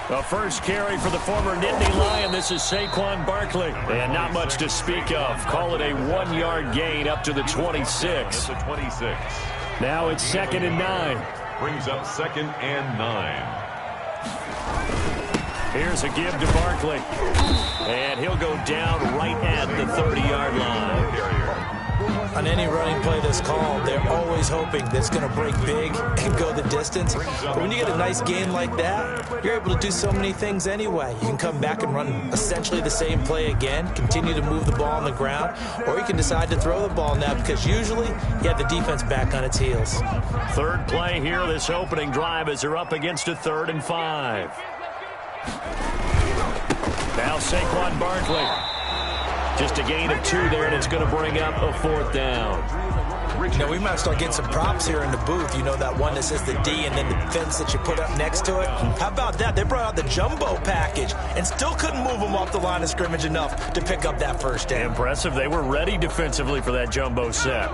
The first carry for the former Nittany Lion. This is Saquon Barkley. And not much to speak of. Call it a 1-yard gain up to the 26. Now it's 2nd and 9. Brings up 2nd and 9. Here's a give to Barkley. And he'll go down right at the 30-yard line. On any running play that's called, they're always hoping that it's going to break big and go the distance. But when you get a nice game like that, you're able to do so many things anyway. You can come back and run essentially the same play again, continue to move the ball on the ground, or you can decide to throw the ball now because usually you have the defense back on its heels. Third play here, this opening drive as they're up against a 3rd and 5. Now Saquon Barkley. Just a gain of 2 there, and it's going to bring up a 4th down. Now, we might start getting some props here in the booth. You know, that one that says the D and then the fence that you put up next to it. How about that? They brought out the jumbo package and still couldn't move them off the line of scrimmage enough to pick up that first down. Impressive. They were ready defensively for that jumbo set.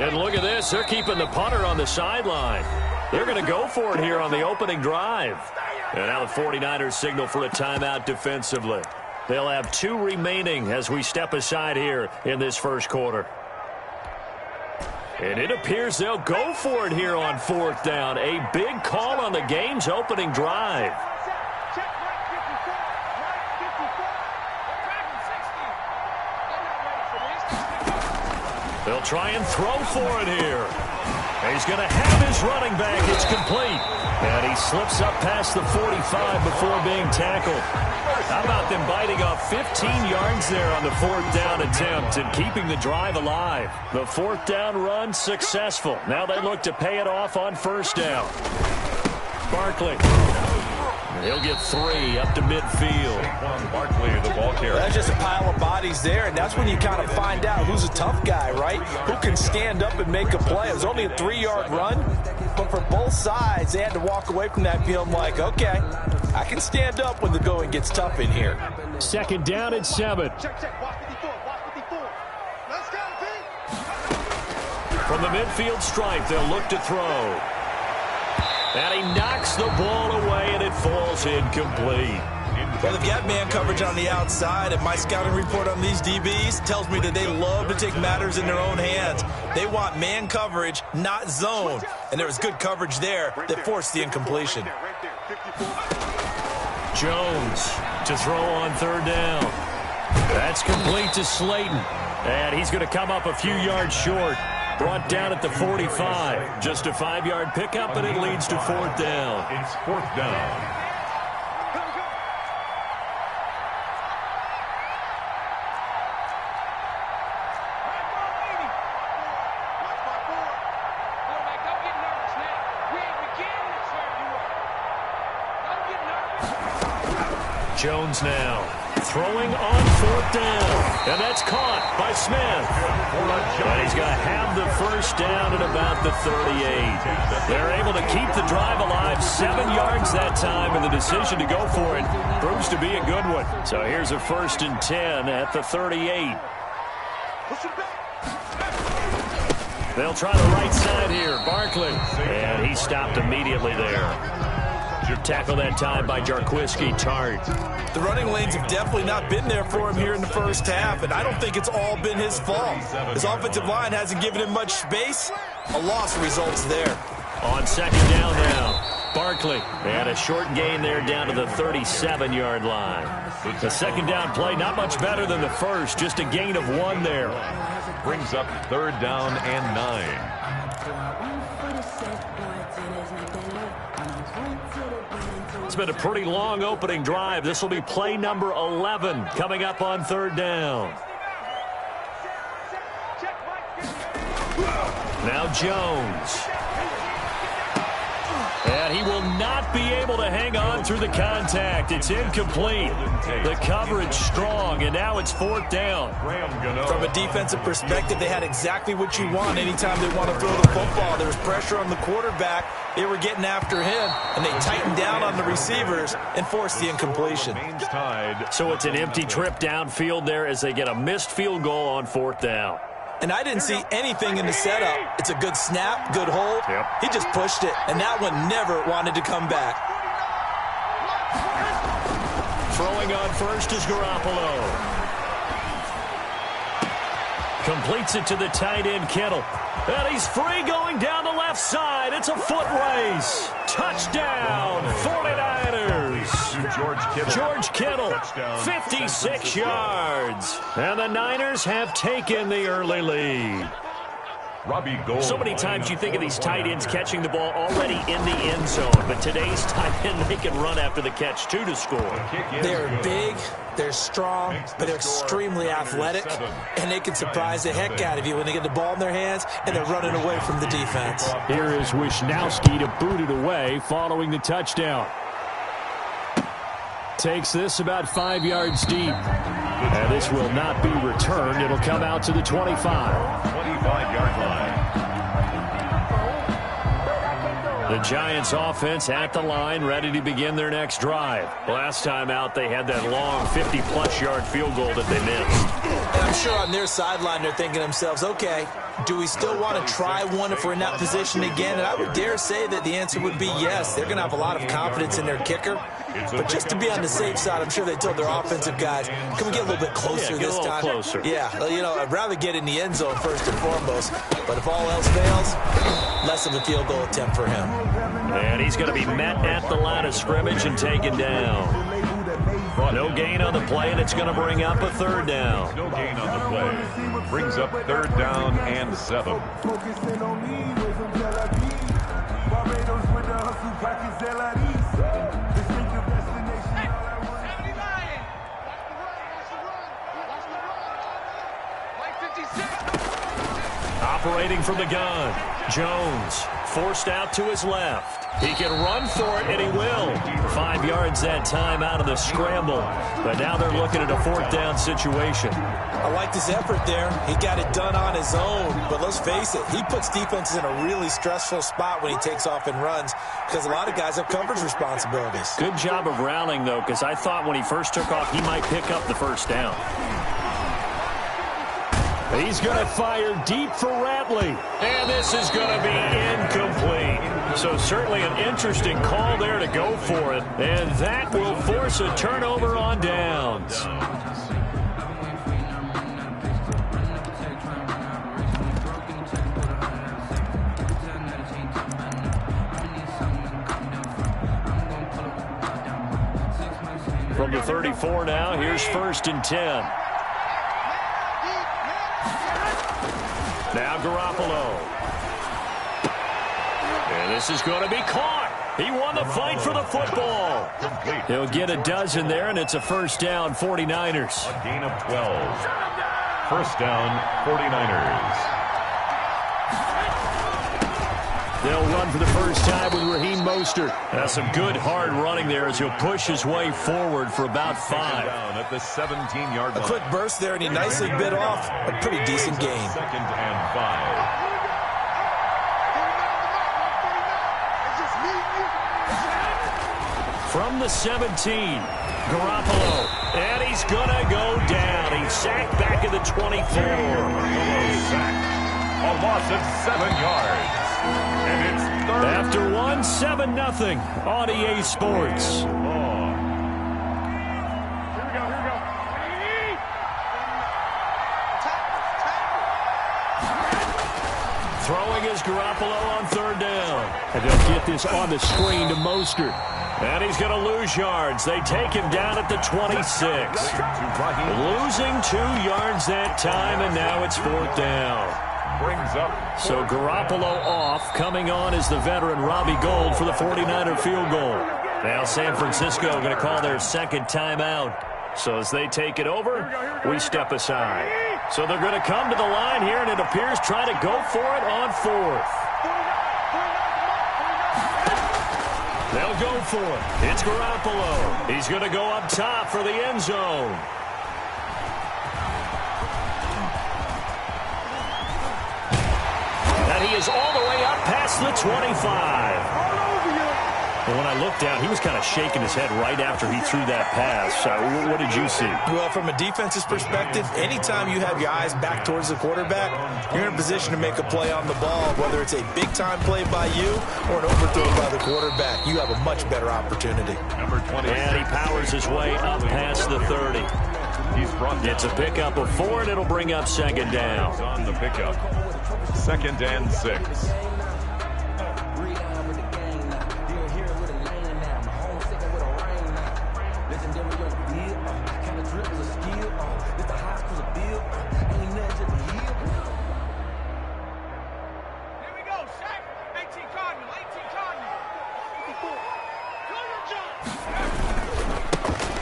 And look at this. They're keeping the punter on the sideline. They're going to go for it here on the opening drive. And now the 49ers signal for a timeout defensively. They'll have 2 remaining as we step aside here in this first quarter. And it appears they'll go for it here on 4th down. A big call on the game's opening drive. They'll try and throw for it here. He's going to have his running back. It's complete. And he slips up past the 45 before being tackled. How about them biting off 15 yards there on the 4th down attempt and keeping the drive alive? The 4th down run successful. Now they look to pay it off on 1st down. Barkley. He'll get 3 up to midfield. Barkley, the ball carrier. That's just a pile of bodies there, and that's when you kind of find out who's a tough guy, right? Who can stand up and make a play. It was only a 3-yard run, but for both sides, they had to walk away from that feeling like, okay, I can stand up when the going gets tough in here. 2nd down and 7. From the midfield stripe, they'll look to throw. And he knocks the ball away, and it falls incomplete. Well, they've got man coverage on the outside, and my scouting report on these DBs tells me that they love to take matters in their own hands. They want man coverage, not zone. And there was good coverage there that forced the incompletion. Jones to throw on 3rd down. That's complete to Slayton. And he's going to come up a few yards short. Brought down at the 45. Just a 5-yard pickup, and it leads to 4th down. It's 4th down. Jones now throwing on 4th down. And that's caught by Smith. And he's going to have the 1st down at about the 38. They're able to keep the drive alive. 7 yards that time, and the decision to go for it proves to be a good one. So here's a 1st and 10 at the 38. They'll try the right side here. Barkley. And he stopped immediately there. Tackle that time by Jarquiski Tart. The running lanes have definitely not been there for him here in the first half, and I don't think it's all been his fault. His offensive line hasn't given him much space. A loss results there. On 2nd down now, Barkley. They had a short gain there down to the 37-yard line. The 2nd down play, not much better than the first, just a gain of 1 there. Brings up 3rd down and 9. It's been a pretty long opening drive. This will be play number 11 coming up on 3rd down. Now Jones. And he will not be able to hang on through the contact. It's incomplete. The coverage strong, and now it's 4th down. From a defensive perspective, they had exactly what you want anytime they want to throw the football. There was pressure on the quarterback. They were getting after him, and they tightened down on the receivers and forced the incompletion. So it's an empty trip downfield there as they get a missed field goal on 4th down. And I didn't see anything in the setup. It's a good snap, good hold. Yep. He just pushed it, and that one never wanted to come back. Throwing on first is Garoppolo. Completes it to the tight end, Kittle. And he's free going down the left side. It's a foot race. Touchdown, 49ers. George Kittle, 56 yards. And the Niners have taken the early lead. So many times you think of these tight ends catching the ball already in the end zone, but today's tight end, they can run after the catch, too, to score. They're big, they're strong, but they're extremely athletic, and they can surprise the heck out of you when they get the ball in their hands and they're running away from the defense. Here is Wisnowski to boot it away following the touchdown. Takes this about 5 yards deep. And this will not be returned. It'll come out to the 25. 25-yard line. The Giants offense at the line, ready to begin their next drive. Last time out, they had that long 50-plus yard field goal that they missed. And I'm sure on their sideline, they're thinking to themselves, okay, do we still want to try one if we're in that position again? And I would dare say that the answer would be yes. They're going to have a lot of confidence in their kicker. But just to be on the safe side, I'm sure they told their offensive guys, can we get a little bit closer this time? Closer. Yeah, you know, I'd rather get in the end zone first and foremost. But if all else fails, less of a field goal attempt for him. And he's going to be met at the line of scrimmage and taken down. No gain on the play, and it's going to bring up a third down. No gain on the play. Brings up third down and 7. Operating from the gun, Jones forced out to his left. He can run for it, and he will. 5 yards that time out of the scramble. But now they're looking at a fourth down situation. I like this effort there. He got it done on his own. But let's face it, he puts defenses in a really stressful spot when he takes off and runs because a lot of guys have coverage responsibilities. Good job of rallying, though, because I thought when he first took off, he might pick up the first down. He's going to fire deep for Ratley. And this is going to be incomplete. So certainly an interesting call there to go for it. And that will force a turnover on downs. From the 34 now, here's 1st and 10. Now Garoppolo. And this is going to be caught. He won the fight for the football. He'll get a dozen there, and it's a first down, 49ers. A gain of 12. First down, 49ers. They'll run for the first time with Raheem Mostert. That's some good hard running there as he'll push his way forward for about 5. Down at the 17-yard line. A quick burst there, and he nicely bit off a pretty decent gain. 2nd and 5. From the 17, Garoppolo. And he's going to go down. He's sacked back at the 24. A loss of 7 yards. And it's third. After 7-0 on EA Sports. Throwing is Garoppolo on 3rd down. And they'll get this on the screen to Mostert. And he's going to lose yards. They take him down at the 26. Losing 2 yards that time, and now it's 4th down. Brings up. So Garoppolo off. Coming on is the veteran Robbie Gould for the 49er field goal. Now San Francisco going to call their 2nd timeout. So as they take it over, we step aside. So they're going to come to the line here, and it appears try to go for it on 4th. They'll go for it. It's Garoppolo. He's going to go up top for the end zone. And he is all the way up past the 25. And when I looked down, he was kind of shaking his head right after he threw that pass. What did you see? Well, from a defense's perspective, anytime you have your eyes back towards the quarterback, you're in a position to make a play on the ball, whether it's a big-time play by you or an overthrow by the quarterback. You have a much better opportunity. Number 20. And he powers his way up past the 30. It's a pickup of 4, and it'll bring up second down. On the pickup. 2nd and 6.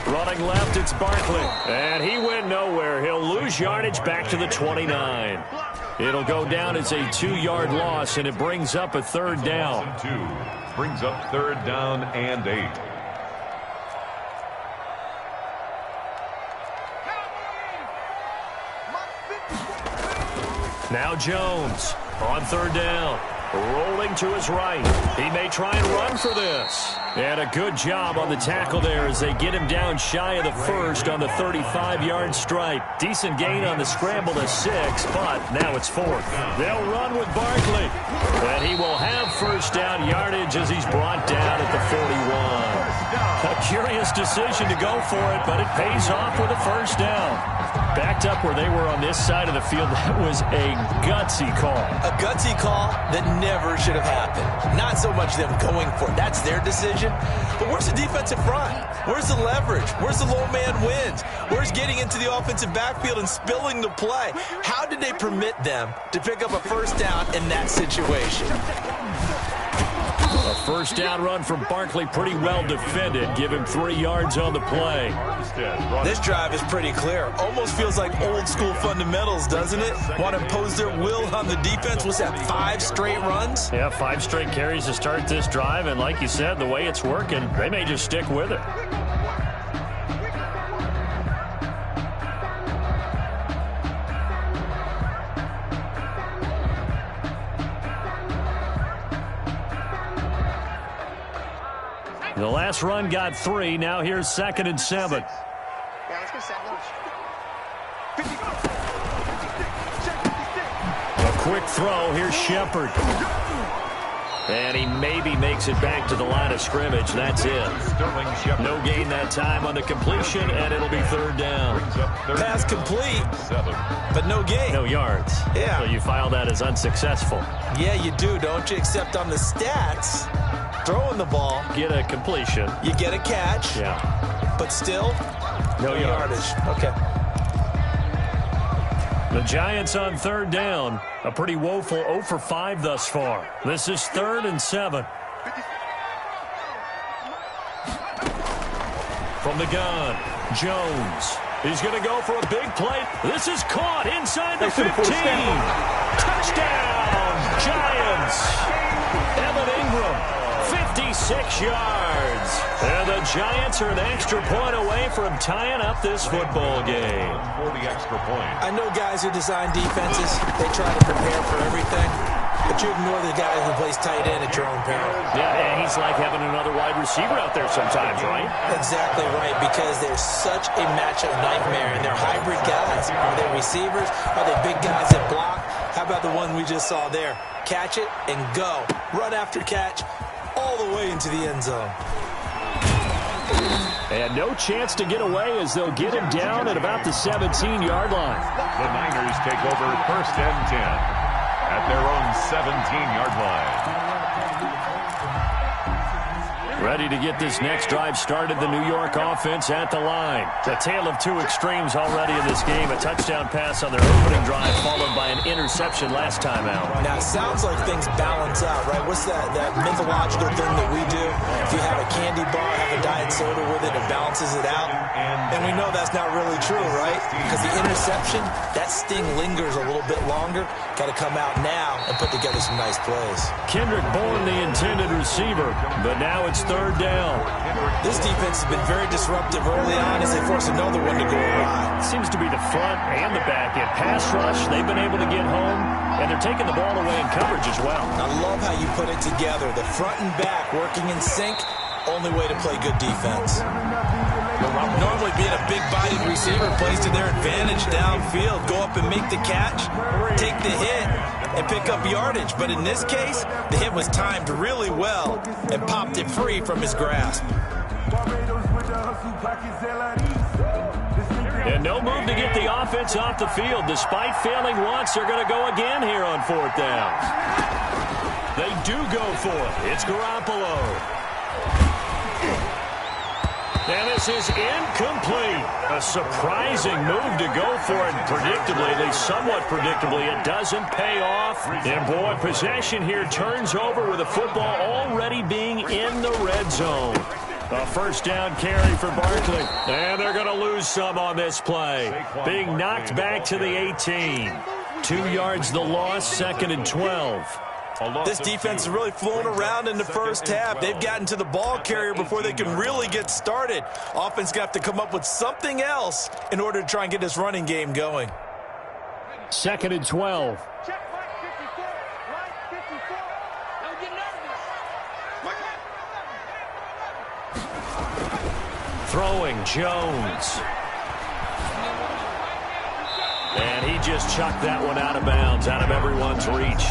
Running left, it's Barkley. And he went nowhere. He'll lose yardage back to the 29. It'll go down as a 2-yard loss, and it brings up a 3rd down. Brings up 3rd down and 8. Now Jones on 3rd down. Rolling to his right. He may try and run for this. And a good job on the tackle there as they get him down shy of the 1st on the 35-yard stripe. Decent gain on the scramble to 6, but now it's 4th. They'll run with Barkley. And he will have 1st down yardage as he's brought down at the 41. A curious decision to go for it, but it pays off with a 1st down. Backed up where they were on this side of the field, that was a gutsy call. A gutsy call that never should have happened. Not so much them going for it. That's their decision. But where's the defensive front? Where's the leverage? Where's the low man wins? Where's getting into the offensive backfield and spilling the play? How did they permit them to pick up a 1st down in that situation? A 1st down run from Barkley, pretty well defended. Give him 3 yards on the play. This drive is pretty clear. Almost feels like old school fundamentals, doesn't it? Want to impose their will on the defense. Was that 5 straight runs? Yeah, 5 straight carries to start this drive. And like you said, the way it's working, they may just stick with it. The last run got 3. Now here's 2nd and 7. A quick throw. Here's Shepard. And he maybe makes it back to the line of scrimmage. That's it. No gain that time on the completion, and it'll be 3rd down. Pass complete, but no gain. No yards. Yeah. So you file that as unsuccessful. Yeah, you do, don't you? Except on the stats, throwing the ball. Get a completion. You get a catch. Yeah. But still, no yardage. Okay. The Giants on 3rd down. A pretty woeful 0 for 5 thus far. This is 3rd and 7. From the gun, Jones. He's going to go for a big play. This is caught inside the 15. Touchdown, Giants. Evan Ingram. 56 yards. And the Giants are an extra point away from tying up this football game. For the extra point. I know guys who design defenses, they try to prepare for everything, but you ignore the guy who plays tight end at your own peril. Yeah, and he's like having another wide receiver out there sometimes, right? Exactly right, because they're such a matchup nightmare, and they're hybrid guys. Are they receivers? Are they big guys that block? How about the one we just saw there? Catch it and go. Run after catch. All the way into the end zone. And no chance to get away as they'll get him down at about the 17-yard line. The Niners take over 1st and 10 at their own 17-yard line. Ready to get this next drive started. The New York offense at the line. A tale of 2 extremes already in this game. A touchdown pass on their opening drive followed by an interception last time out. Now, it sounds like things balance out, right? What's that mythological thing that we do? If you have a candy bar, have a diet soda with it, it balances it out. And we know that's not really true, right? Because the interception, that sting lingers a little bit longer. Got to come out now and put together some nice plays. Kendrick Bourne, the intended receiver, but now it's 3rd down. This defense has been very disruptive early on as they force another one to go awry. Seems to be the front and the back end. Pass rush, they've been able to get home, and they're taking the ball away in coverage as well. I love how you put it together. The front and back working in sync, only way to play good defense. Normally being a big-bodied receiver plays to their advantage downfield. Go up and make the catch, take the hit, and pick up yardage. But in this case, the hit was timed really well and popped it free from his grasp. And no move to get the offense off the field. Despite failing once, they're going to go again here on 4th down. They do go for it. It's Garoppolo. And this is incomplete. A surprising move to go for it. Predictably, at least somewhat predictably, it doesn't pay off. And boy, possession here turns over with the football already being in the red zone. A first down carry for Barkley. And they're going to lose some on this play. Being knocked back to the 18. 2 yards the loss, 2nd and 12. This defense is really flown around in the first half. They've gotten to the ball carrier before they can really get started. Offense got to come up with something else in order to try and get this running game going. 2nd and 12. Throwing Jones. And he just chucked that one out of bounds, out of everyone's reach.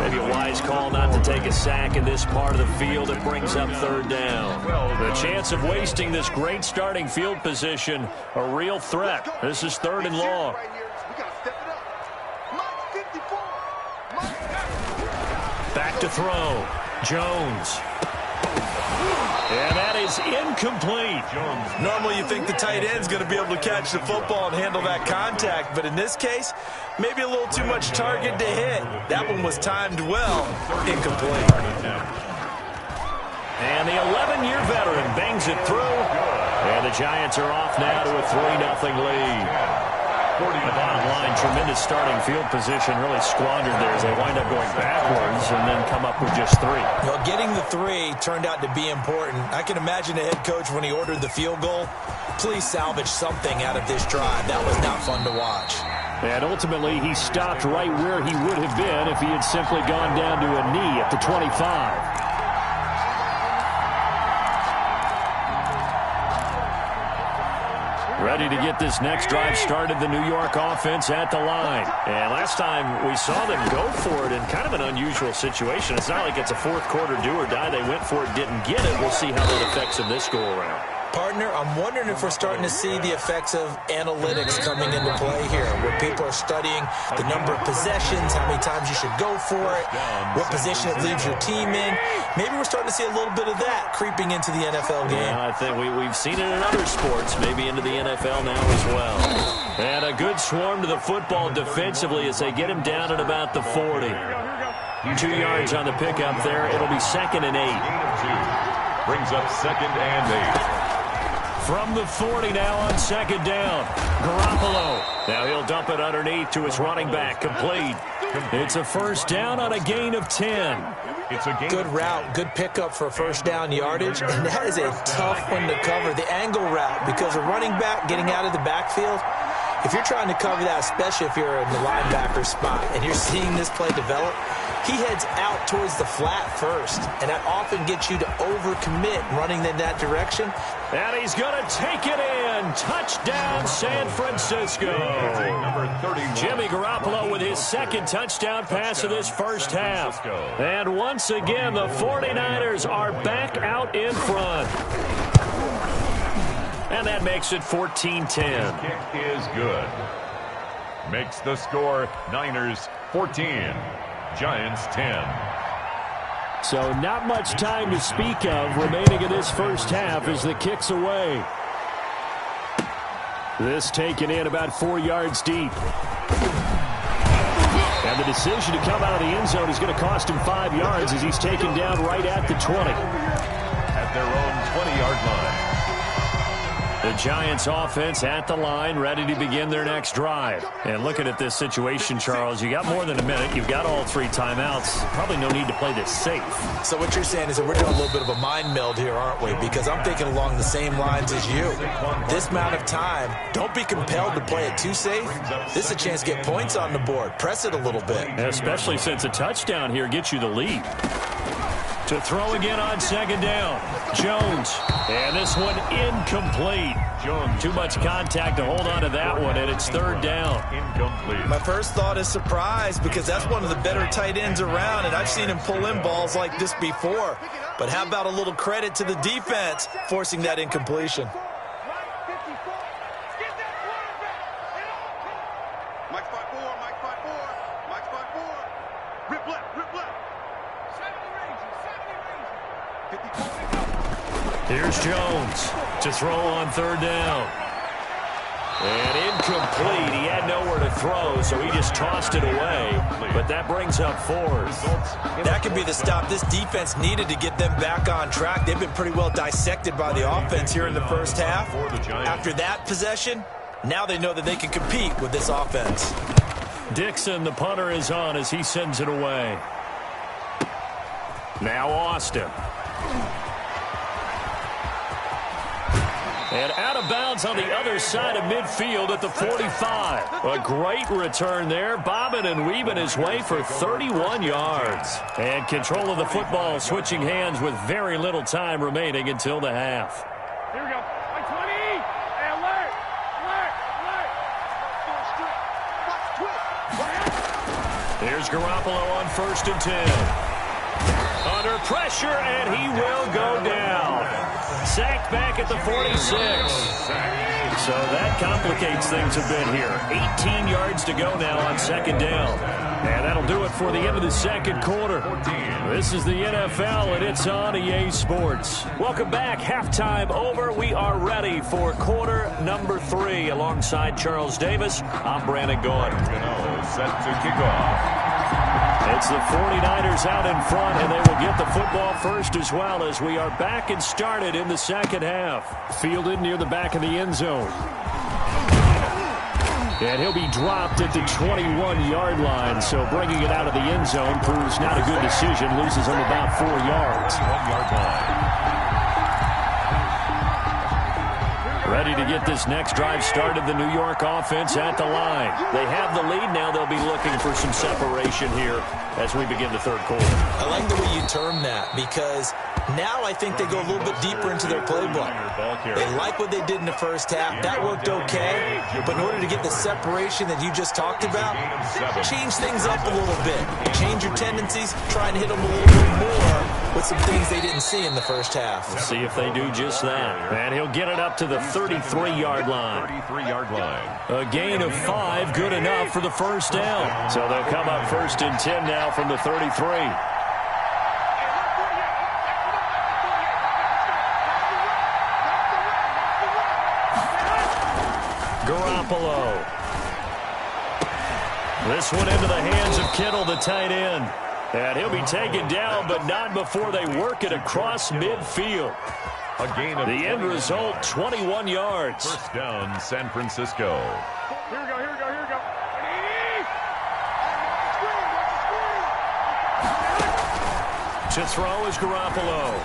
Maybe a wise call not to take a sack in this part of the field. It brings up 3rd down. The chance of wasting this great starting field position, a real threat. This is 3rd and long. Back to throw. Jones. And that is incomplete. Normally you think the tight end's going to be able to catch the football and handle that contact, but in this case, maybe a little too much target to hit. That one was timed well. Incomplete. And the 11-year veteran bangs it through. And the Giants are off now to a 3-0 lead. The bottom line, tremendous starting field position, really squandered there as they wind up going backwards and then come up with just 3. Well, getting the 3 turned out to be important. I can imagine the head coach when he ordered the field goal. Please salvage something out of this drive. That was not fun to watch. And ultimately, he stopped right where he would have been if he had simply gone down to a knee at the 25. Ready to get this next drive started, the New York offense at the line. And last time we saw them go for it in kind of an unusual situation. It's not like it's a fourth quarter do or die. They went for it, didn't get it. We'll see how that affects them this go-around. Partner, I'm wondering if we're starting to see the effects of analytics coming into play here, where people are studying the number of possessions, how many times you should go for it, what position it leaves your team in. Maybe we're starting to see a little bit of that creeping into the NFL game. Yeah, I think we've seen it in other sports, maybe into the NFL now as well. And a good swarm to the football defensively as they get him down at about the 40. 2 yards on the pickup there. It'll be 2nd and 8. Brings up 2nd and 8. From the 40 now on 2nd down. Garoppolo. Now he'll dump it underneath to his running back. Complete. It's a first down on a gain of 10. It's a good route, good pickup for first down yardage, and that is a tough one to cover, the angle route, because a running back getting out of the backfield, if you're trying to cover that, especially if you're in the linebacker spot and you're seeing this play develop, he heads out towards the flat first, and that often gets you to overcommit running in that direction. And he's going to take it in. Touchdown, San Francisco. Jimmy Garoppolo with his 2nd touchdown pass of this first half. And once again, the 49ers are back out in front. And that makes it 14-10. Kick is good. Makes the score Niners 14. Giants 10. So not much time to speak of remaining in this first half as the kick's away. This taken in about 4 yards deep. And the decision to come out of the end zone is going to cost him 5 yards as he's taken down right at the 20. At their own 20-yard line. The Giants offense at the line, ready to begin their next drive. And looking at this situation, Charles, you got more than a minute. You've got all 3 timeouts. Probably no need to play this safe. So what you're saying is that we're doing a little bit of a mind meld here, aren't we? Because I'm thinking along the same lines as you. This amount of time, don't be compelled to play it too safe. This is a chance to get points on the board. Press it a little bit. Especially since a touchdown here gets you the lead. To throw again on second down. Jones. And this one incomplete. Jones. Too much contact to hold on to that one, and it's third down. Incomplete. My first thought is surprise because that's one of the better tight ends around, and I've seen him pull in balls like this before. But how about a little credit to the defense forcing that incompletion? Here's Jones to throw on third down. And incomplete. He had nowhere to throw, so he just tossed it away. But that brings up fourth. That could be the stop this defense needed to get them back on track. They've been pretty well dissected by the offense here in the first half. After that possession, now they know that they can compete with this offense. Dixon, the punter, is on as he sends it away. Now Austin. And out of bounds on the other side of midfield at the 45. A great return there, bobbing and weaving his way for 31 yards. And control of the football switching hands with very little time remaining until the half. Here we go. Like 20. Hey, alert. Here's Garoppolo on 1st and 10. Under pressure, and he will go down. Sacked back at the 46. So that complicates things a bit here. 18 yards to go now on second down. And that'll do it for the end of the second quarter. This is the NFL, and it's on EA Sports. Welcome back. Halftime over. We are ready for quarter number 3. Alongside Charles Davis, I'm Brandon Gaud. Set to kick off. It's the 49ers out in front, and they will get the football first as well as we are back and started in the second half. Fielded near the back of the end zone. And he'll be dropped at the 21-yard line, so bringing it out of the end zone proves not a good decision. Loses him about 4 yards. 1-yard line. Ready to get this next drive started, the New York offense at the line. They have the lead now. They'll be looking for some separation here as we begin the third quarter. I like the way you term that because now I think they go a little bit deeper into their playbook. They like what they did in the first half. That worked okay. But in order to get the separation that you just talked about, change things up a little bit. Change your tendencies. Try and hit them a little bit more with some things they didn't see in the first half. We'll see if they do just that. And he'll get it up to the 33-yard line. 33-yard line. A gain of 5, good enough for the first down. So they'll come up 1st and 10 now from the 33. Garoppolo. This one into the hands of Kittle, the tight end. And he'll be taken down, but not before they work it across midfield. A gain of the end result, 21 yards. First down, San Francisco. Here we go. To throw is Garoppolo.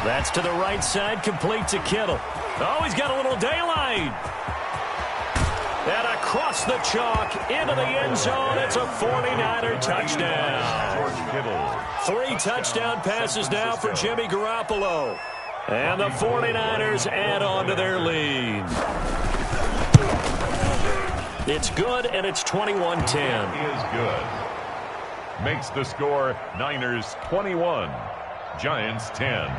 That's to the right side, complete to Kittle. Oh, he's got a little daylight. And across the chalk, into the end zone, it's a 49er touchdown. George Kittle. 3 touchdown passes now for Jimmy Garoppolo. And the 49ers add on to their lead. It's good, and it's 21-10. Is good. Makes the score Niners 21, Giants 10.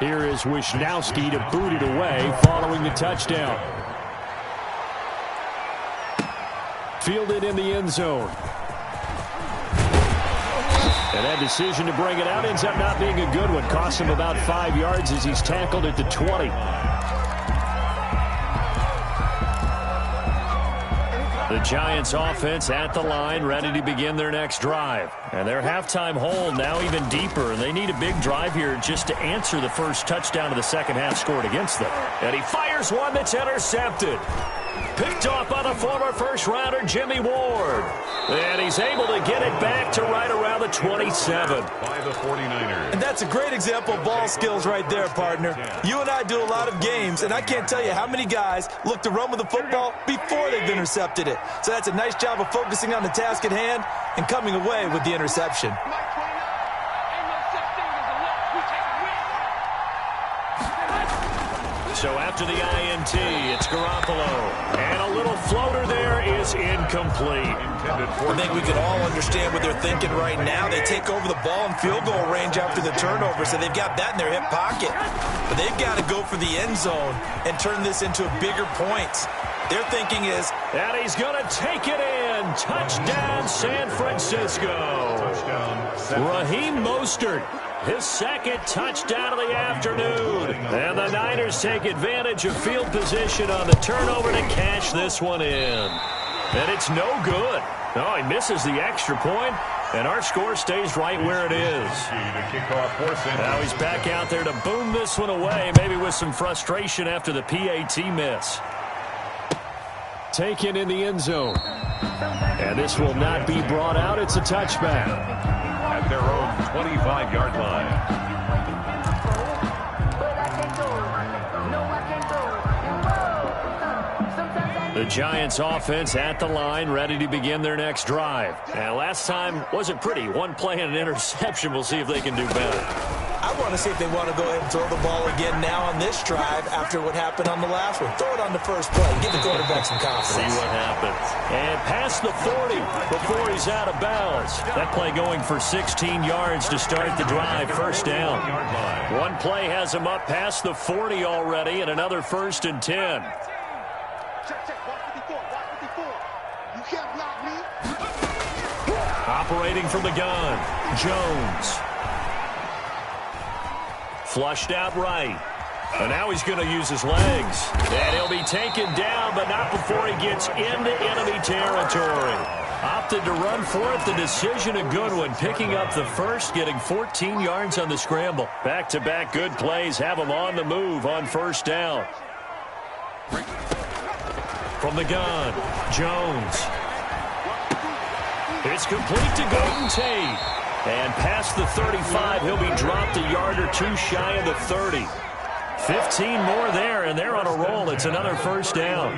Here is Wisnowski to boot it away following the touchdown. Fielded in the end zone. And that decision to bring it out ends up not being a good one. Costs him about 5 yards as he's tackled at the 20. The Giants offense at the line, ready to begin their next drive. And their halftime hold now even deeper. And they need a big drive here just to answer the first touchdown of the second half scored against them. And he fires one that's intercepted. Picked off by the former first-rounder Jimmy Ward. And he's able to get it back to right around the 27. By the 49ers. And that's a great example of ball skills right there, partner. You and I do a lot of games, and I can't tell you how many guys look to run with the football before they've intercepted it. So that's a nice job of focusing on the task at hand and coming away with the interception. So after the INT, it's Garoppolo. And a little floater there is incomplete. I think we can all understand what they're thinking right now. They take over the ball in field goal range after the turnover, so they've got that in their hip pocket. But they've got to go for the end zone and turn this into bigger points. Their thinking is... And he's going to take it in. Touchdown, San Francisco. Raheem Mostert, his second touchdown of the afternoon. And the Niners take advantage of field position on the turnover to cash this one in. And it's no good. No, he misses the extra point, and our score stays right where it is. Now he's back out there to boom this one away, maybe with some frustration after the PAT miss. Taken in the end zone. And this will not be brought out. It's a touchback. At their own 25-yard line. The Giants offense at the line, ready to begin their next drive. And last time wasn't pretty. One play and an interception. We'll see if they can do better. I want to see if they want to go ahead and throw the ball again now on this drive after what happened on the last one. Throw it on the first play. Give the quarterback some confidence. See what happens. And past the 40 before he's out of bounds. That play going for 16 yards to start the drive. First down. One play has him up past the 40 already, and another 1st and 10. Operating from the gun, Jones. Flushed out right. And now he's going to use his legs. And he'll be taken down, but not before he gets into enemy territory. Opted to run for it. The decision a good one. Picking up the first, getting 14 yards on the scramble. Back-to-back good plays have him on the move on first down. From the gun, Jones. It's complete to Golden Tate. And past the 35, he'll be dropped a yard or two shy of the 30. 15 more there, and they're on a roll. It's another first down.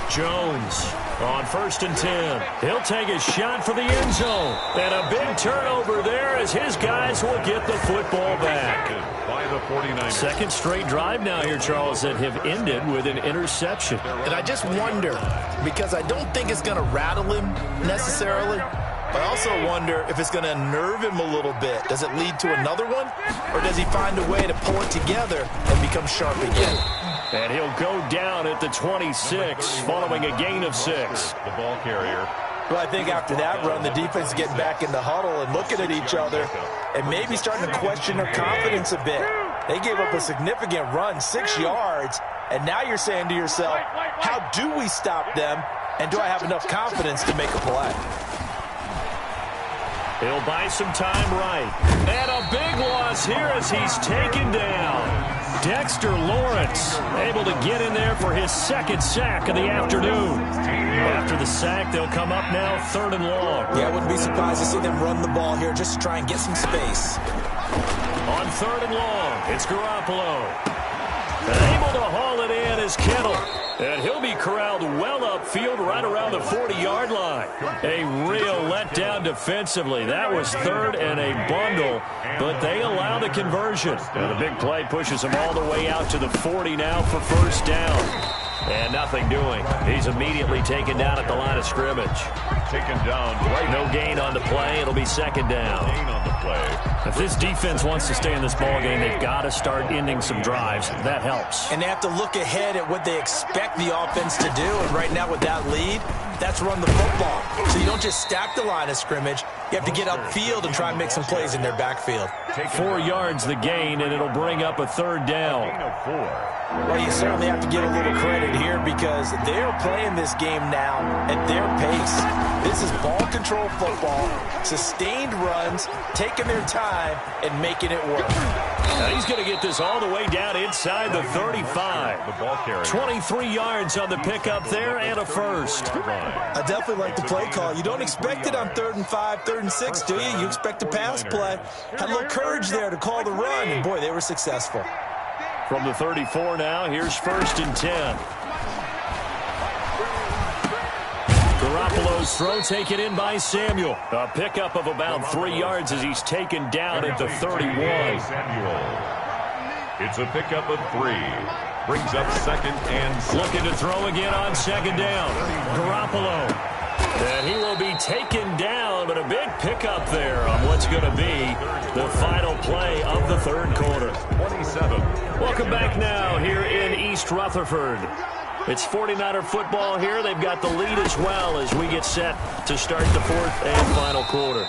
Jones on 1st and 10. He'll take a shot for the end zone. And a big turnover there as his guys will get the football back. By the 49ers. Second straight drive now here, Charles, that have ended with an interception. And I just wonder, because I don't think it's going to rattle him necessarily, but I also wonder if it's going to unnerve him a little bit. Does it lead to another one? Or does he find a way to pull it together and become sharp again? And he'll go down at the 26, following a gain of 6. The ball carrier. Well, I think after that run, the defense is getting back in the huddle and looking at each other and maybe starting to question their confidence a bit. They gave up a significant run, 6 yards, and now you're saying to yourself, how do we stop them, and do I have enough confidence to make a play? He'll buy some time right. And a big loss here as he's taken down. Dexter Lawrence able to get in there for his second sack of the afternoon. After the sack, they'll come up now 3rd and long. Yeah, I wouldn't be surprised to see them run the ball here just to try and get some space. On 3rd and long, it's Garoppolo. And able to haul it in is Kittle. And he'll be corralled well upfield right around the 40-yard line. A real letdown defensively. That was 3rd and a bundle, but they allow the conversion. And the big play pushes him all the way out to the 40 now for first down. And nothing doing. He's immediately taken down at the line of scrimmage. Taken down right. No gain on the play. It'll be 2nd down. Gain on the play. If this defense wants to stay in this ballgame, they've got to start ending some drives. That helps. And they have to look ahead at what they expect the offense to do. And right now with that lead, that's run the football. So you don't just stack the line of scrimmage. You have to get upfield and try and make some plays in their backfield. 4 yards the gain, and it'll bring up a 3rd down. Gain of 4. Well, you certainly have to give a little credit here because they're playing this game now at their pace. This is ball control football, sustained runs, taking their time, and making it work. Now he's going to get this all the way down inside the 35. The ball carrier. 23 yards on the pickup there and a first. I definitely like the play call. You don't expect it on 3rd and 5, 3rd and 6, do you? You expect a pass play. Had a little courage there to call the run, and boy, they were successful. From the 34 now, here's 1st and 10. Garoppolo's Garoppolo's throw taken in by Samuel. A pickup of about 3 yards as he's taken down at the 31. It's a pickup of 3. Brings up 2nd and 7. Looking to throw again on 2nd down. Garoppolo. And he will be taken down, but a big pickup there on what's going to be the final play of the 3rd quarter. 27. Welcome back now here in East Rutherford. It's 49er football here. They've got the lead as well as we get set to start the 4th and final quarter.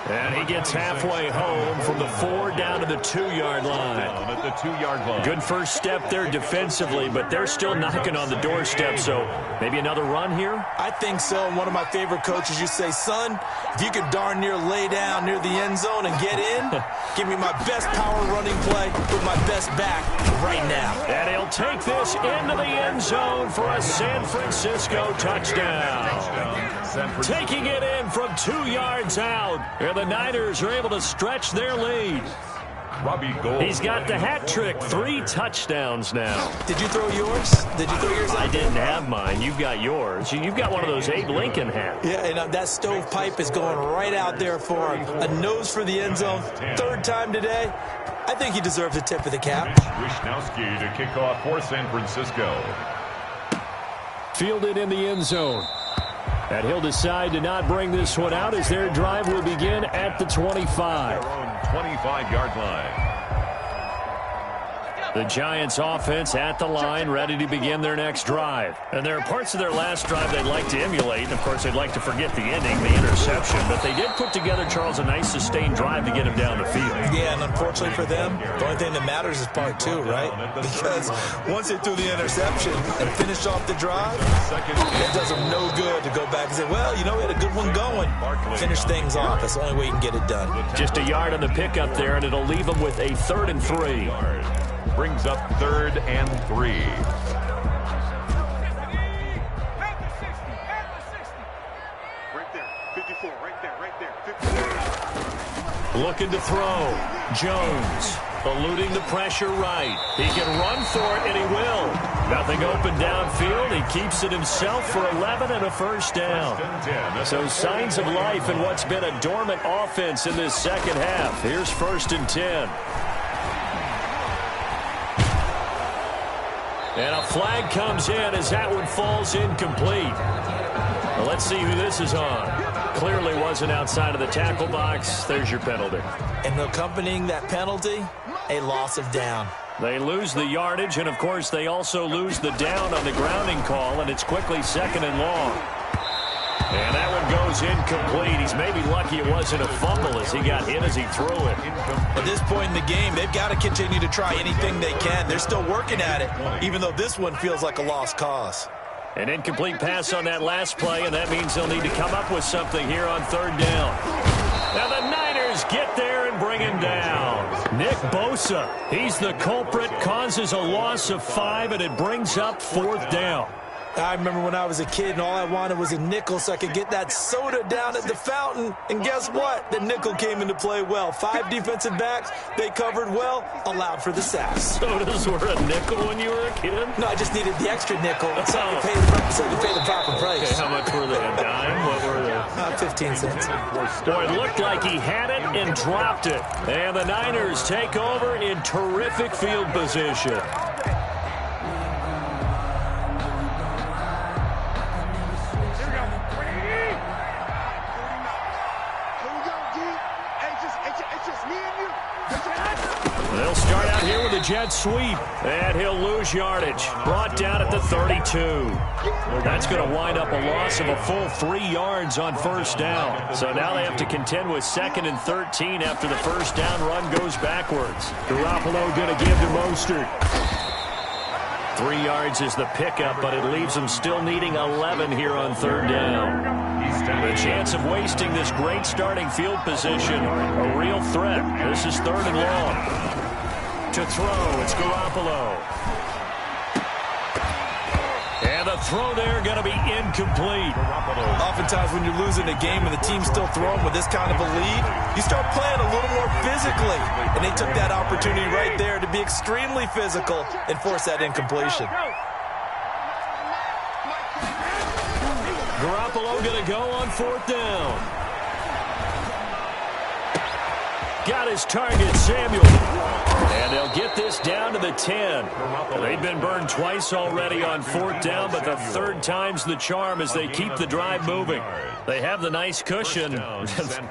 And he gets halfway home from the 4 down to the 2-yard line. Down at the 2-yard line. Good first step there defensively, but they're still knocking on the doorstep, so maybe another run here? I think so. And one of my favorite coaches, you say, son, if you can darn near lay down near the end zone and get in, give me my best power running play with my best back right now. And he'll take this into the end zone for a San Francisco touchdown. Taking it in from 2 yards out. And the Niners are able to stretch their lead. Robbie Gould. He's got the hat trick. 3 touchdowns now. Did you throw yours? Did you throw yours? I didn't have mine. You've got yours. You've got one of those Abe Lincoln hats. Yeah, and that stovepipe is going right out there for him. A nose for the end zone. 3rd time today. I think he deserves a tip of the cap. Wisnowski to kick off for San Francisco. Fielded in the end zone. And he'll decide to not bring this one out as their drive will begin at the 25. Their own 25-yard line. The Giants offense at the line, ready to begin their next drive. And there are parts of their last drive they'd like to emulate. And, of course, they'd like to forget the ending, the interception. But they did put together, Charles, a nice sustained drive to get him down the field. Yeah, and unfortunately for them, the only thing that matters is part 2, right? Because once they threw the interception and finished off the drive, it does them no good to go back and say, well, you know, we had a good one going. Finish things off. That's the only way you can get it done. Just a yard on the pickup there, and it'll leave them with a 3rd and 3. Brings up 3rd and 3. Right there, 54, right there, 54. Looking to throw. Jones eluding the pressure right. He can run for it, and he will. Nothing open downfield. He keeps it himself for 11 and a 1st down. So signs of life in what's been a dormant offense in this 2nd half. Here's 1st and 10. And a flag comes in as that one falls incomplete. Well, let's see who this is on. Clearly wasn't outside of the tackle box. There's your penalty. And accompanying that penalty, a loss of down. They lose the yardage, and, of course, they also lose the down on the grounding call, and it's quickly 2nd and long. And that one goes incomplete. He's maybe lucky it wasn't a fumble as he got hit as he threw it. At this point in the game, they've got to continue to try anything they can. They're still working at it, even though this one feels like a lost cause. An incomplete pass on that last play, and that means they'll need to come up with something here on 3rd down. Now the Niners get there and bring him down. Nick Bosa, he's the culprit, causes a loss of 5, and it brings up 4th down. I remember when I was a kid and all I wanted was a nickel so I could get that soda down at the fountain. And guess what? The nickel came into play well. 5 defensive backs, they covered well, allowed for the sacks. Sodas were a nickel when you were a kid? No, I just needed the extra nickel so I could pay the proper price. Okay, how much were they? A dime? What were they? 15 cents. Boy, it looked like he had it and dropped it. And the Niners take over in terrific field position. They'll start out here with a jet sweep, and he'll lose yardage. Brought down at the 32. That's going to wind up a loss of a full 3 yards on 1st down. So now they have to contend with 2nd and 13 after the 1st down run goes backwards. Garoppolo going to give to Mostert. 3 yards is the pickup, but it leaves them still needing 11 here on 3rd down. The chance of wasting this great starting field position, a real threat. This is 3rd and long. To throw, it's Garoppolo. And the throw there going to be incomplete. Oftentimes when you're losing a game and the team's still throwing with this kind of a lead, you start playing a little more physically. And they took that opportunity right there to be extremely physical and force that incompletion. Garoppolo going to go on 4th down. Got his target, Samuel. And they'll get this down to the 10. They've been burned twice already on 4th down, but the 3rd time's the charm as they keep the drive moving. They have the nice cushion.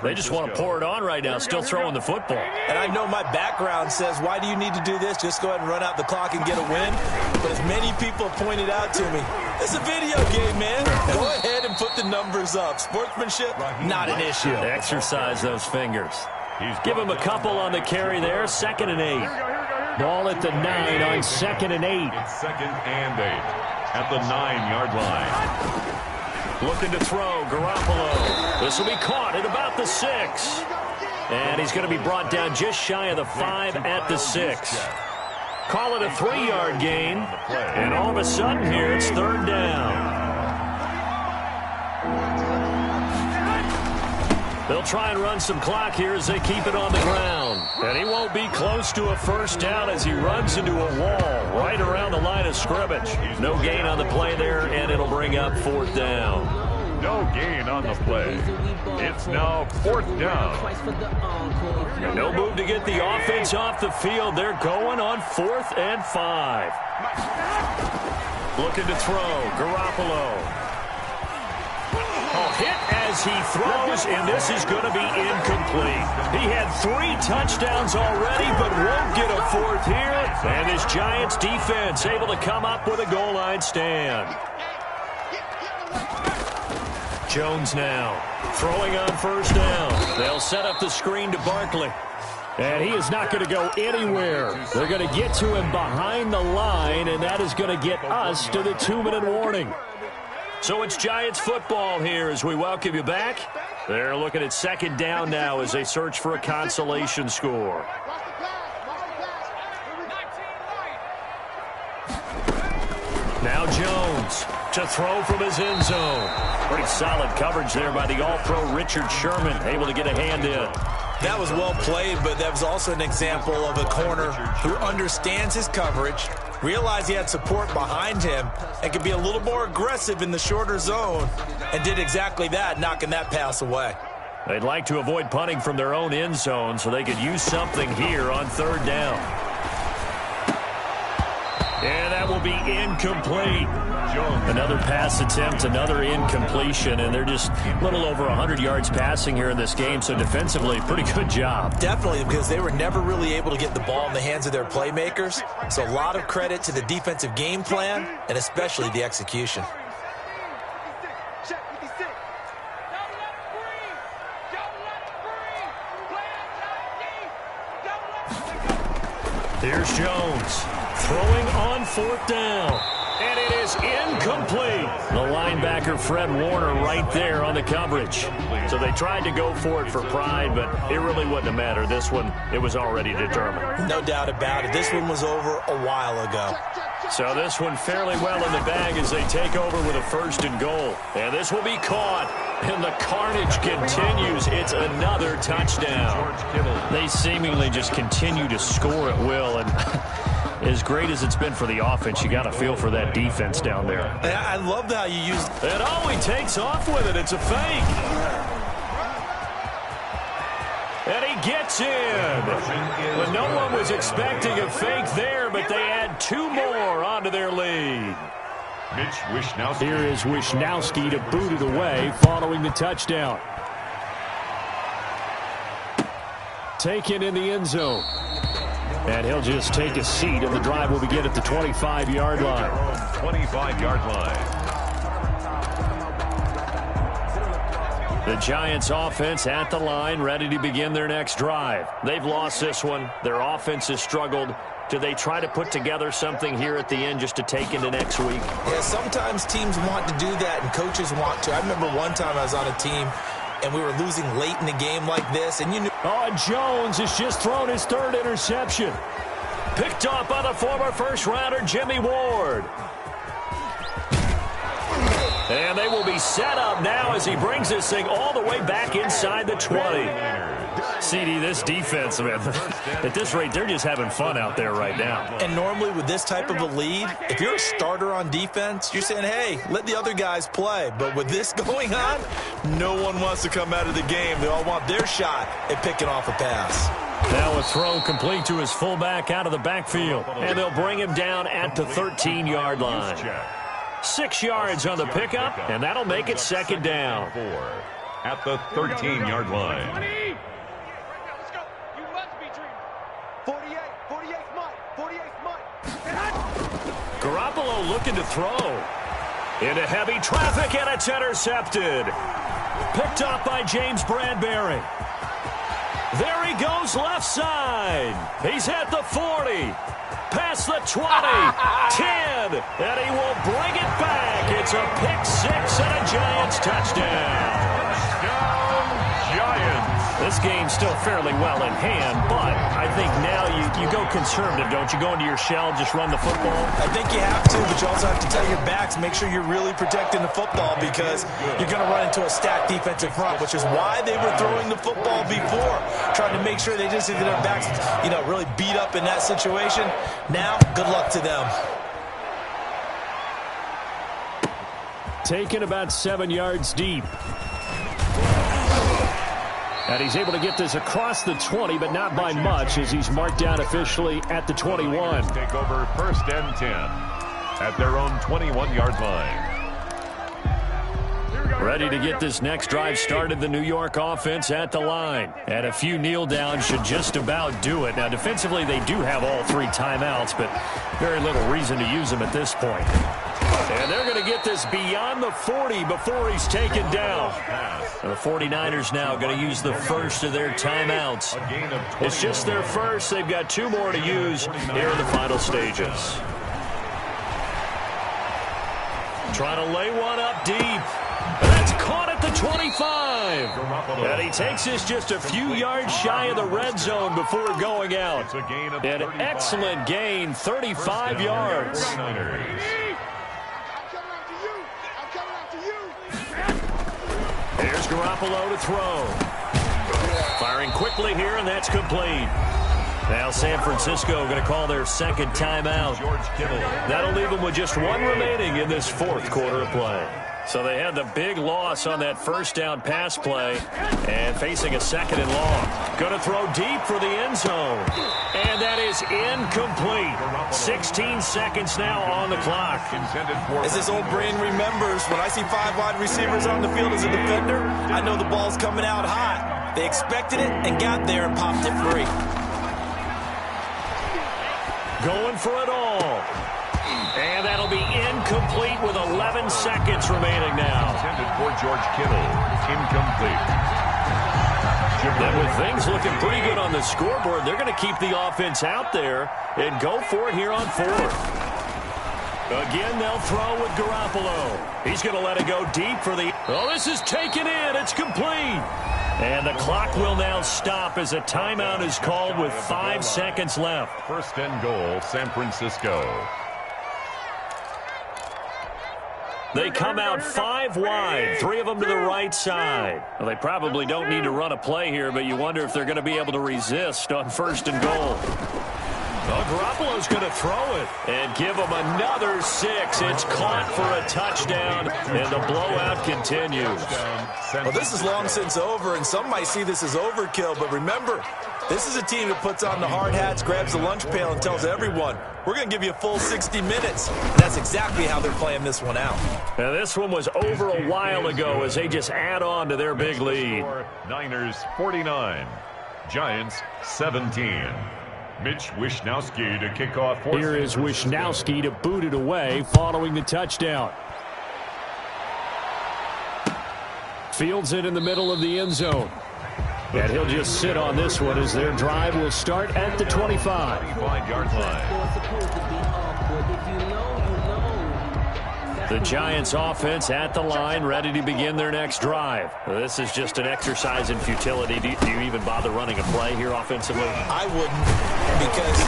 They just want to pour it on right now, still throwing the football. And I know my background says, why do you need to do this? Just go ahead and run out the clock and get a win. But as many people pointed out to me, it's a video game, man. Go ahead and put the numbers up. Sportsmanship, not an issue. Exercise those fingers. Give him a couple on the carry there. 2nd and 8. Ball at the 9 on 2nd and 8. It's 2nd and 8 at the 9-yard line. Looking to throw, Garoppolo. This will be caught at about the 6. And he's going to be brought down just shy of the 5 at the 6. Call it a 3-yard gain. And all of a sudden here, it's 3rd down. They'll try and run some clock here as they keep it on the ground. And he won't be close to a 1st down as he runs into a wall right around the line of scrimmage. No gain on the play there, and it'll bring up 4th down. No gain on the play. It's now 4th down. And no move to get the offense off the field. They're going on 4th and 5. Looking to throw, Garoppolo. Hit as he throws, and this is going to be incomplete. He had 3 touchdowns already, but won't get a 4th here. And this Giants defense able to come up with a goal line stand. Jones now throwing on 1st down. They'll set up the screen to Barkley. And he is not going to go anywhere. They're going to get to him behind the line, and that is going to get us to the 2-minute warning. So it's Giants football here as we welcome you back. They're looking at 2nd down now as they search for a consolation score. Now Jones to throw from his end zone. Pretty solid coverage there by the All-Pro Richard Sherman, able to get a hand in. That was well played, but that was also an example of a corner who understands his coverage, realized he had support behind him, and could be a little more aggressive in the shorter zone, and did exactly that, knocking that pass away. They'd like to avoid punting from their own end zone so they could use something here on 3rd down. And that will be incomplete. Another pass attempt, another incompletion, and they're just a little over 100 yards passing here in this game, so defensively, pretty good job. Definitely, because they were never really able to get the ball in the hands of their playmakers, so a lot of credit to the defensive game plan, and especially the execution. Here's Jones throwing on 4th down. And it is incomplete. The linebacker, Fred Warner, right there on the coverage. So they tried to go for it for pride, but it really wouldn't have mattered. This one, it was already determined. No doubt about it. This one was over a while ago. So this one fairly well in the bag as they take over with a 1st and goal. And this will be caught. And the carnage continues. It's another touchdown. They seemingly just continue to score at will. And as great as it's been for the offense, you got to feel for that defense down there. I love how you use it. And oh, he takes off with it. It's a fake. And he gets in. But no one was expecting a fake there, but they add 2 more onto their lead. Here is Wishnowski to boot it away following the touchdown. Taken in the end zone. And he'll just take a seat, and the drive will begin at the 25-yard line. 25-yard line. The Giants offense at the line, ready to begin their next drive. They've lost this one. Their offense has struggled. Do they try to put together something here at the end just to take into next week? Yeah, sometimes teams want to do that, and coaches want to. I remember one time I was on a team, and we were losing late in the game like this, and you knew. Oh, Jones has just thrown his 3rd interception. Picked off by the former first-rounder Jimmy Ward. And they will be set up now as he brings this thing all the way back inside the 20. CD, this defense, man, at this rate, they're just having fun out there right now. And normally with this type of a lead, if you're a starter on defense, you're saying, hey, let the other guys play. But with this going on, no one wants to come out of the game. They all want their shot at picking off a pass. Now a throw complete to his fullback out of the backfield. And they'll bring him down at the 13-yard line. 6 yards on the pickup, and that'll make it second down. At the 13-yard line. 48 Mike. Garoppolo looking to throw. Into heavy traffic, and it's intercepted. Picked up by James Bradbury. There he goes left side. He's at the 40. Past the 20. 10. And he will bring it back. It's a pick six and a Giants touchdown. Giants. This game's still fairly well in hand, but I think now you go conservative, don't you? Go into your shell, just run the football. I think you have to, but you also have to tell your backs, make sure you're really protecting the football because you're going to run into a stacked defensive front, which is why they were throwing the football before, trying to make sure they just get their backs, really beat up in that situation. Now, good luck to them. Taken about 7 yards deep. And he's able to get this across the 20, but not by much, as he's marked down officially at the 21. Take over first and 10 at their own 21-yard line. Ready to get this next drive started, the New York offense at the line. And a few kneel downs should just about do it. Now, defensively, they do have all 3 timeouts, but very little reason to use them at this point. And they're going to get this beyond the 40 before he's taken down. And the 49ers now going to use the first of their timeouts. It's just their first. They've got 2 more to use here in the final stages. Trying to lay one up deep. And that's caught at the 25. And he takes this just a few yards shy of the red zone before going out. An excellent gain, 35 yards. Here's Garoppolo to throw. Firing quickly here, and that's complete. Now San Francisco going to call their second timeout. That'll leave them with just 1 remaining in this 4th quarter of play. So they had the big loss on that first down pass play and facing a 2nd and long. Going to throw deep for the end zone. And that is incomplete. 16 seconds now on the clock. As this old brain remembers, when I see 5 wide receivers on the field as a defender, I know the ball's coming out hot. They expected it and got there and popped it free. Going for it all. And that'll be incomplete with 11 seconds remaining now. Intended for George Kittle. Incomplete. And with things looking pretty good on the scoreboard, they're going to keep the offense out there and go for it here on 4th. Again, they'll throw with Garoppolo. He's going to let it go deep for the... Oh, this is taken in. It's complete. And the clock will now stop as a timeout is called with 5 seconds left. First and goal, San Francisco. They come out 5 wide, 3 of them to the right side. Well, they probably don't need to run a play here, but you wonder if they're going to be able to resist on 1st and goal. Well, Garoppolo's going to throw it and give them another 6. It's caught for a touchdown, and the blowout continues. Well, this is long since over, and some might see this as overkill, but remember, this is a team that puts on the hard hats, grabs the lunch pail, and tells everyone, we're going to give you a full 60 minutes. And that's exactly how they're playing this one out. Now, this one was over a while ago as they just add on to their big lead. Niners 49, Giants 17. Mitch Wishnowsky to kick off. Here is Wishnowsky to boot it away following the touchdown. Fields it in the middle of the end zone. And he'll just sit on this one as their drive will start at the 25. 25-yard line. The Giants offense at the line, ready to begin their next drive. This is just an exercise in futility. Do you even bother running a play here offensively? I wouldn't, because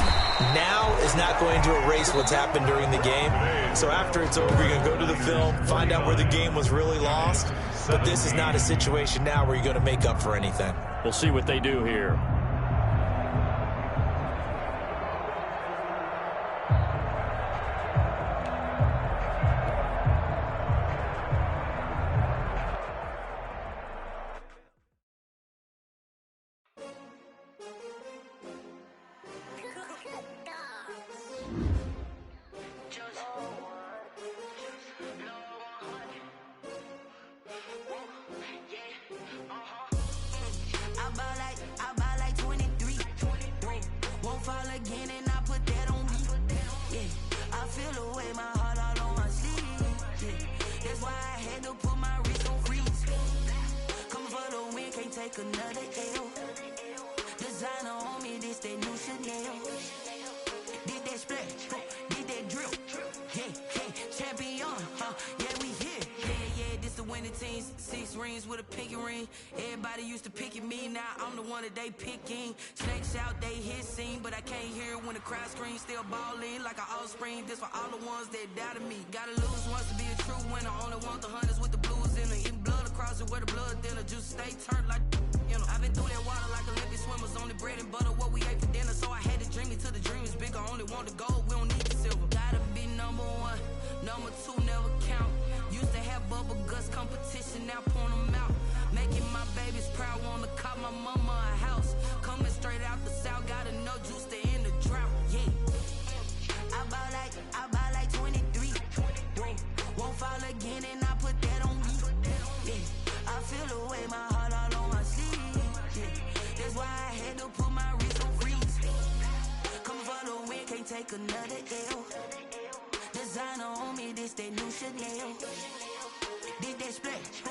now is not going to erase what's happened during the game. So after it's over, you're going to go to the film, find out where the game was really lost. But this is not a situation now where you're going to make up for anything. We'll see what they do here. I buy like 23. Won't fall again and I put that on me. Yeah, I feel the way my heart all on my sleeve. Yeah, that's why I had to put my wrist on freeze. Coming for the win, can't take another L. Designer on me, this that new Chanel. Did that splash, did that drill. Yeah, champion, yeah, we here. Yeah, this the winning team. 6 rings with a pinky ring. Everybody used to pick at me, now I'm the one that they picking. Snakes out, they hit scene, but I can't hear it when the crowd screams. Still balling like an offspring. This for all the ones that doubted me. Gotta lose once to be a true winner. Only want the hunters with the blues in it. Eating blood across it where the blood thinner. Juice stay turned like, you know. I've been through that water like Olympic swimmers. Only bread and butter, what we ate for dinner. So I had to dream it till the dream is big. I only want the gold, we don't need the silver. Gotta be number 1, number 2 never count. Used to have bubble guts competition, now point them out. Making my babies proud, wanna call my mama a house. Coming straight out the south, gotta know juice to end the drought. Yeah, I buy like 23. Won't fall again and I put that on me. Yeah, I feel the way my heart all on my sleeve. Yeah, that's why I had to put my wrist on freeze. Coming for the win, can't take another L. Designer on me, this that new Chanel. Did that splash,